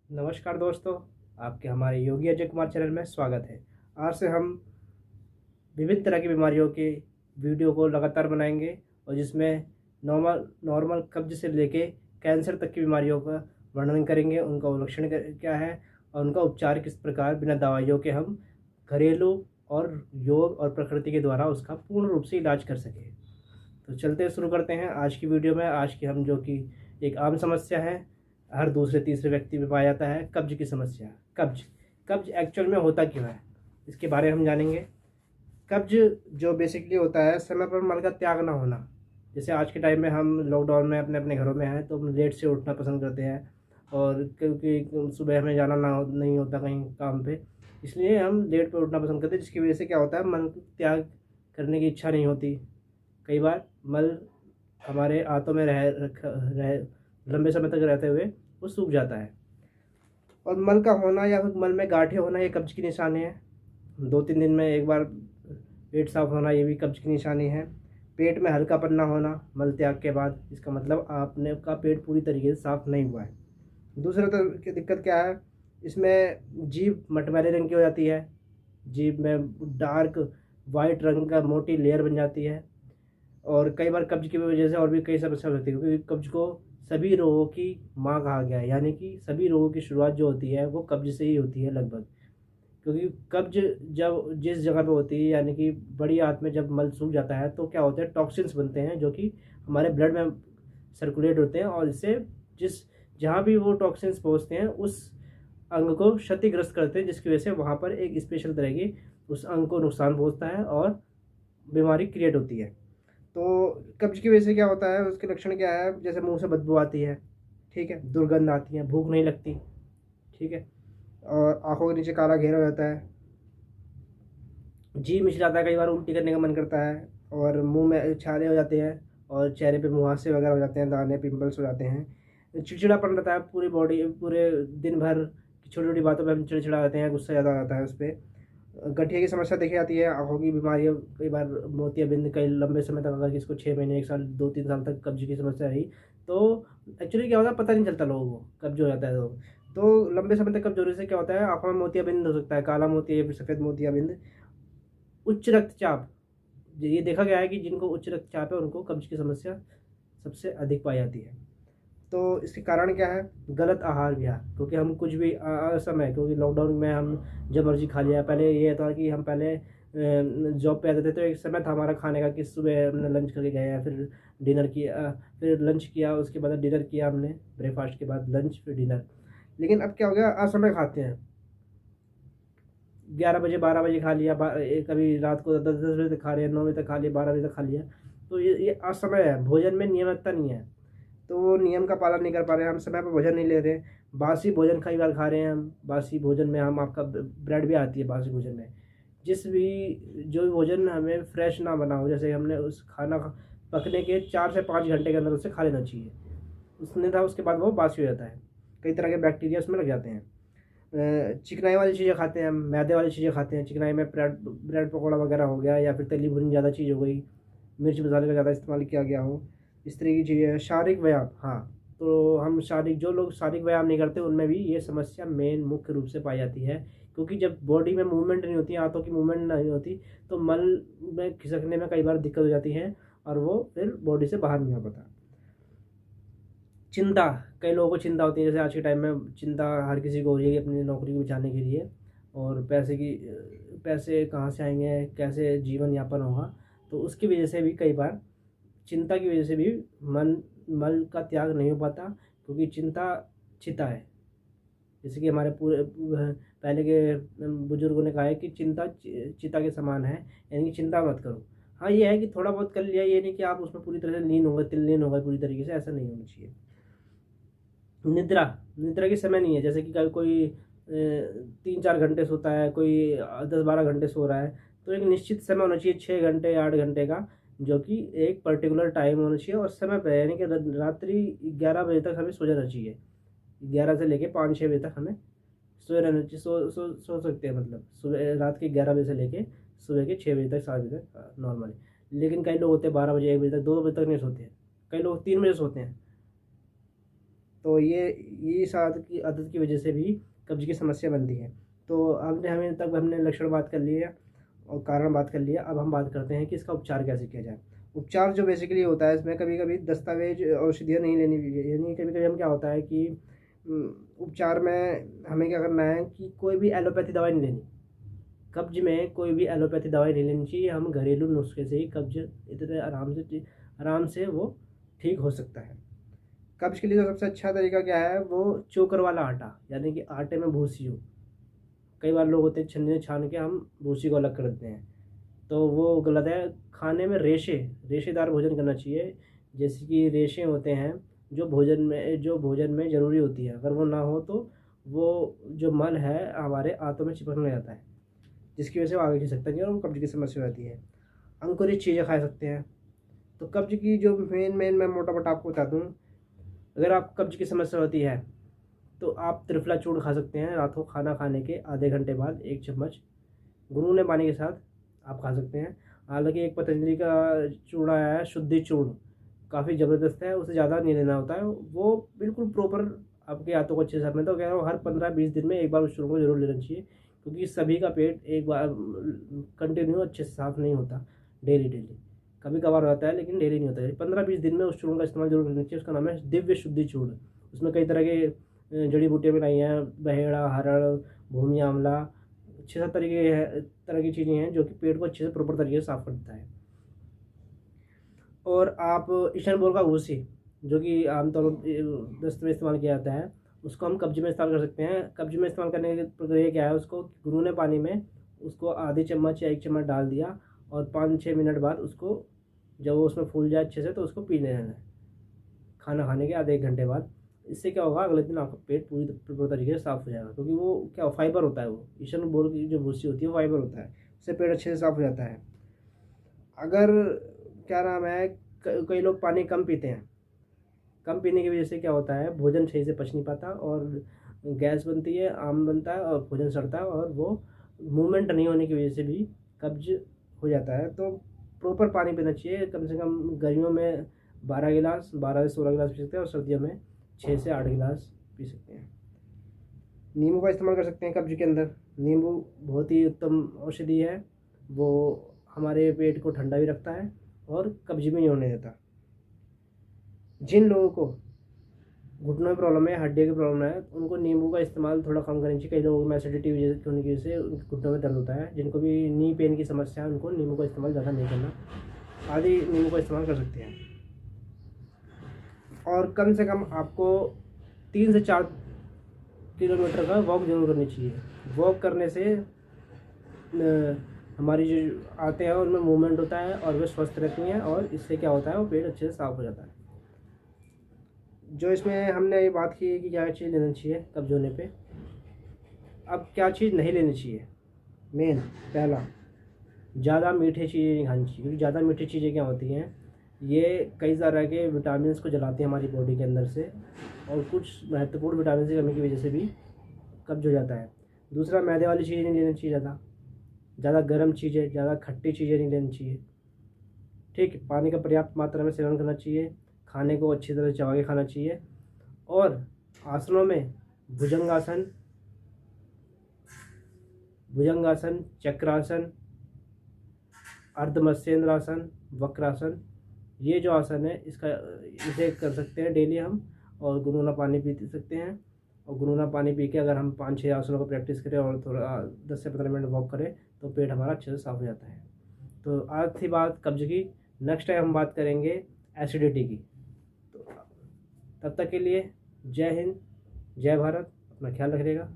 नमस्कार दोस्तों, आपके हमारे योगी अजय कुमार चैनल में स्वागत है। आज से हम विभिन्न तरह की बीमारियों के वीडियो को लगातार बनाएंगे और जिसमें नॉर्मल नॉर्मल कब्ज से लेके कैंसर तक की बीमारियों का वर्णन करेंगे, उनका लक्षण क्या है और उनका उपचार किस प्रकार बिना दवाइयों के हम घरेलू और योग और प्रकृति के द्वारा उसका पूर्ण रूप से इलाज कर सकें। तो चलते शुरू करते हैं आज की वीडियो में। आज की हम जो कि एक आम समस्या है, हर दूसरे तीसरे व्यक्ति में पाया जाता है, कब्ज की समस्या। कब्ज कब्ज एक्चुअल में होता क्यों है, इसके बारे में हम जानेंगे। कब्ज जो बेसिकली होता है समय पर मल का त्याग ना होना। जैसे आज के टाइम में हम लॉकडाउन में अपने अपने घरों में हैं तो हम लेट से उठना पसंद करते हैं, और क्योंकि सुबह हमें जाना ना नहीं होता कहीं काम पे, इसलिए हम लेट पे उठना पसंद करते हैं, जिसकी वजह से क्या होता है, मल त्याग करने की इच्छा नहीं होती। कई बार मल हमारे आंतों में रह लंबे समय तक रहते हुए वो सूख जाता है। और मल का होना या फिर मल में गांठें होना ये कब्ज की निशानी है। 2-3 दिन में एक बार पेट साफ होना ये भी कब्ज की निशानी है। पेट में हल्कापन ना होना मल त्याग के बाद, इसका मतलब आपने का पेट पूरी तरीके से साफ नहीं हुआ है। दूसरा तो की दिक्कत क्या है, इसमें जीभ मटमैले रंग की हो जाती है, जीभ में डार्क वाइट रंग का मोटी लेयर बन जाती है। और कई बार कब्ज की वजह से और भी कई समस्या होती है, क्योंकि कब्ज को सभी रोगों की माँ कहा गया है, यानी कि सभी रोगों की शुरुआत जो होती है वो कब्ज से ही होती है लगभग। क्योंकि कब्ज जब जिस जगह पे होती है, यानी कि बड़ी आंत में जब मल सूख जाता है तो क्या होता है, टॉक्सिन्स बनते हैं जो कि हमारे ब्लड में सर्कुलेट होते हैं, और इससे जिस जहाँ भी वो टॉक्सिन्स पहुँचते हैं उस अंग को क्षतिग्रस्त करते हैं, जिसकी वजह से वहाँ पर एक स्पेशल तरह की उस अंग को नुकसान पहुँचता है और बीमारी क्रिएट होती है। तो कब्ज की वजह से क्या होता है, उसके लक्षण क्या है, जैसे मुंह से बदबू आती है, ठीक है, दुर्गंध आती है, भूख नहीं लगती, ठीक है, और आंखों के नीचे काला घेरा हो जाता है, जी मिचलाता है, कई बार उल्टी करने का मन करता है, और मुंह में छाले हो जाते हैं, और चेहरे पे मुहासे वगैरह हो जाते हैं, दाने पिंपल्स हो जाते हैं, चिड़चिड़ापन रहता है पूरी बॉडी, पूरे दिन भर छोटी छोटी बातों पर हम चिड़चिड़ा जाते हैं, गुस्सा ज़्यादा आता है उस पर। गठिया की समस्या देखी जाती है, आंखों की बीमारियाँ, कई बार मोतियाबिंद, कई लंबे समय तक, अगर किसको 6 महीने 1 साल 2-3 साल तक कब्ज की समस्या रही तो एक्चुअली क्या होता है पता नहीं चलता लोगों को, कब्ज हो जाता है तो लंबे समय तक कब्ज होने से क्या होता है, आंखों में मोतियाबिंद हो सकता है, काला मोतिया या फिर सफ़ेद मोतियाबिंद। उच्च रक्तचाप, ये देखा गया है कि जिनको उच्च रक्तचाप है उनको कब्ज की समस्या सबसे अधिक पाई जाती है। तो इसके कारण क्या है, गलत आहार विहार, क्योंकि हम कुछ भी असमय, क्योंकि लॉकडाउन में हम जब मर्जी खा लिया। पहले ये था कि हम पहले जॉब पे आते थे तो एक समय था हमारा खाने का कि सुबह हमने लंच करके गए हैं, फिर डिनर किया, फिर लंच किया, उसके बाद डिनर किया हमने, ब्रेकफास्ट के बाद लंच फिर डिनर। लेकिन अब क्या हो गया, असमय खाते हैं, 11 बजे 12 बजे खा लिया, कभी रात को 10-10 बजे तक खा रहे हैं, 9 बजे तक खा लिया, 12 बजे तक खा लिया। तो ये असमय है, भोजन में नियमितता नहीं है, तो वो नियम का पालन नहीं कर पा रहे हैं, हम समय पर भोजन नहीं ले रहे, बासी भोजन कई बार खा रहे हैं हम। बासी भोजन में हम, आपका ब्रेड भी आती है बासी भोजन में, जिस भी जो भी भोजन हमें फ्रेश ना बना हो, जैसे हमने उस खाना पकने के 4 से 5 घंटे के अंदर उसे खा लेना चाहिए, उसने था उसके बाद वो बासी हो जाता है, कई तरह के बैक्टीरिया उसमें लग जाते हैं। चिकनाई वाली चीज़ें खाते हैं हम, मैदे वाली चीज़ें खाते हैं, चिकनाई में ब्रेड ब्रेड पकौड़ा वगैरह हो गया, या फिर तली भुनी ज़्यादा चीज़ हो गई, मिर्च मसाले का ज़्यादा इस्तेमाल किया गया हो, इस तरह की चीज़ें। शारीरिक व्यायाम, हाँ, तो हम शारीरिक, जो लोग शारीरिक व्यायाम नहीं करते उनमें भी ये समस्या मेन मुख्य रूप से पाई जाती है, क्योंकि जब बॉडी में मूवमेंट नहीं होती, हाथों की मूवमेंट नहीं होती, तो मल में खिसकने में कई बार दिक्कत हो जाती है और वो फिर बॉडी से बाहर नहीं आ पाता। चिंता, कई लोगों को चिंता होती है, जैसे आज के टाइम में चिंता हर किसी को हो रही है अपनी नौकरी को बचाने के लिए, और पैसे कहाँ से आएंगे, कैसे जीवन यापन होगा, तो उसकी वजह से भी कई बार, चिंता की वजह से भी मन मल का त्याग नहीं हो पाता, क्योंकि चिंता चिता है। जैसे कि हमारे पूरे पहले के बुजुर्गों ने कहा है कि चिंता चिता के समान है, यानी कि चिंता मत करो। हाँ, ये है कि थोड़ा बहुत कर लिया, ये नहीं कि आप उसमें पूरी तरह से लीन हो गए, तिल्लीन हो गए पूरी तरीके से, ऐसा नहीं होना चाहिए। निद्रा, निद्रा के समय नहीं है, जैसे कि कोई 3-4 घंटे सोता है, कोई 10-12 घंटे सो रहा है, तो एक निश्चित समय होना चाहिए, 6 घंटे 8 घंटे का, जो कि एक पर्टिकुलर टाइम होना चाहिए और समय पर, यानी कि रात्रि 11 बजे तक हमें सो जाना चाहिए, 11 से लेके 5-6 बजे तक हमें सोए रहना चाहिए, सो सकते हैं, मतलब सुबह रात के 11 बजे से लेके सुबह के 6 बजे तक 7 बजे तक नॉर्मली। लेकिन कई लोग होते हैं 12 बजे 1 बजे तक 2 बजे तक नहीं सोते हैं, कई लोग 3 बजे सोते हैं। तो ये इस आदत की वजह से भी कब्ज की समस्या बनती है। तो हमने लक्षण बात कर लिए और कारण बात कर लिया। अब हम बात करते हैं कि इसका उपचार कैसे किया जाए। उपचार जो बेसिकली होता है, इसमें कभी कभी दस्तावेज औषधियाँ नहीं लेनी चाहिए। यानी कभी कभी हम क्या होता है कि उपचार में हमें क्या करना है कि कोई भी एलोपैथी दवाई नहीं लेनी। कब्ज में कोई भी एलोपैथी दवाई नहीं लेनी चाहिए। हम घरेलू नुस्खे से ही कब्ज इतने आराम से वो ठीक हो सकता है। कब्ज के लिए तो सबसे अच्छा तरीका क्या है, वो चोकर वाला आटा, यानी कि आटे में भूसी हो। कई बार लोग होते हैं छन्नी में छान के हम भूसी को अलग कर देते हैं, तो वो गलत है। खाने में रेशेदार भोजन करना चाहिए। जैसे कि रेशे होते हैं जो भोजन में ज़रूरी होती है, अगर वो ना हो तो वो जो मल है हमारे आंतों में चिपकने लग जाता है, जिसकी वजह से वो आगे खिंच सकता है और कब्ज की समस्या हो जाती है। अंकुरित चीज़ें खा सकते हैं। तो कब्ज की जो मेन मैं मोटा मोटा आपको बता दूँ, अगर आप कब्ज की समस्या होती है तो आप त्रिफला चूर्ण खा सकते हैं। रात को खाना खाने के आधे घंटे बाद 1 चम्मच गुनगुने पानी के साथ आप खा सकते हैं। हालांकि एक पतंजलि का चूर्ण आया है, शुद्धि चूर्ण, काफ़ी ज़बरदस्त है। उसे ज़्यादा नहीं लेना होता है, वो बिल्कुल प्रॉपर आपके हाथों को अच्छे से साफ में। तो कह रहा हूँ हर 15-20 दिन में एक बार उस चूर्ण को जरूर लेना चाहिए, क्योंकि सभी का पेट एक बार कंटिन्यू अच्छे से साफ नहीं होता। डेली कभी कभार होता है, लेकिन डेली नहीं होता है। 15-20 दिन में उस चूर्ण का इस्तेमाल जरूर करना चाहिए। उसका नाम है दिव्य शुद्धि चूर्ण। उसमें कई तरह के जड़ी बूटियाँ मिलाई हैं, बहेड़ा, हरड़, भूमि आंवला, 6-7 तरह की चीज़ें हैं जो कि पेट को अच्छे से प्रॉपर तरीके से साफ कर देता है। और आप इसबगोल का भूसी, जो कि आमतौर पर दस्त में इस्तेमाल किया जाता है, उसको हम कब्ज में इस्तेमाल कर सकते हैं। कब्ज में इस्तेमाल करने की प्रक्रिया क्या है, उसको गुनगुने पानी में उसको आधी चम्मच या 1 चम्मच डाल दिया और 5-6 मिनट बाद उसको, जब वो उसमें फूल जाए अच्छे से, तो उसको पी लेना है खाना खाने के आधे 1 घंटे बाद। इससे क्या होगा, अगले दिन आपका पेट पूरी तरीके से साफ़ हो जाएगा, क्योंकि वो क्या फाइबर होता है। वो इसबगोल की जो भूसी होती है वो फाइबर होता है, उससे पेट अच्छे से साफ़ हो जाता है। अगर क्या नाम है, कई लोग पानी कम पीते हैं। कम पीने की वजह से क्या होता है, भोजन सही से पच नहीं पाता और गैस बनती है, आम बनता है और भोजन सड़ता है, और वो मूवमेंट नहीं होने की वजह से भी कब्ज हो जाता है। तो प्रॉपर पानी पीना चाहिए। कम से कम गर्मियों में 12 से 16 गिलास पी सकते हैं, और सर्दियों में 6 से 8 गिलास पी सकते हैं। नींबू का इस्तेमाल कर सकते हैं कब्ज के अंदर। नींबू बहुत ही उत्तम औषधि है। वो हमारे पेट को ठंडा भी रखता है और कब्ज भी नहीं होने देता। जिन लोगों को घुटनों में प्रॉब्लम है, हड्डियों की प्रॉब्लम है, उनको नींबू का इस्तेमाल थोड़ा कम करना चाहिए। कई लोगों में एसिडिटी होने की वजह से घुटनों में दर्द होता है। जिनको भी नी पेन की समस्या है, उनको नींबू का इस्तेमाल ज़्यादा नहीं करना, आधी नींबू का इस्तेमाल कर सकते हैं। और कम से कम आपको 3 से 4 किलोमीटर का वॉक जरूर करनी चाहिए। वॉक करने से हमारी जो आते हैं उनमें मूवमेंट होता है और वे स्वस्थ रहती हैं, और इससे क्या होता है, वो पेट अच्छे से साफ हो जाता है। जो इसमें हमने ये बात की कि क्या चीज़ लेना चाहिए कब्ज होने पे, अब क्या चीज़ नहीं लेनी चाहिए। मेन पहला, ज़्यादा मीठी चीज़ें नहीं खानी चाहिए, क्योंकि ज़्यादा मीठी चीज़ें क्या होती हैं, ये कई तरह के विटामिन को जलाती हैं हमारी बॉडी के अंदर से, और कुछ महत्वपूर्ण विटामिन की कमी की वजह से भी कब्ज हो जाता है। दूसरा, मैदे वाली चीज़ें नहीं लेनी चाहिए। ज़्यादा गर्म चीज़ें, ज़्यादा खट्टी चीज़ें नहीं लेनी चाहिए। ठीक, पानी का पर्याप्त मात्रा में सेवन करना चाहिए। खाने को अच्छी तरह चबा के खाना चाहिए। और आसनों में भुजंगासन, चक्रासन, अर्धमत्स्येंद्रासन, वक्रासन, ये जो आसन है इसे कर सकते हैं डेली हम। और गुनगुना पानी पी सकते हैं, और गुनगुना पानी पी के अगर हम 5-6 आसनों को प्रैक्टिस करें और थोड़ा 10 से 15 मिनट वॉक करें, तो पेट हमारा अच्छे से साफ हो जाता है। तो आज थी बात कब्ज की। नेक्स्ट टाइम हम बात करेंगे एसिडिटी की। तो तब तक के लिए जय हिंद, जय भारत, अपना ख्याल रखिएगा।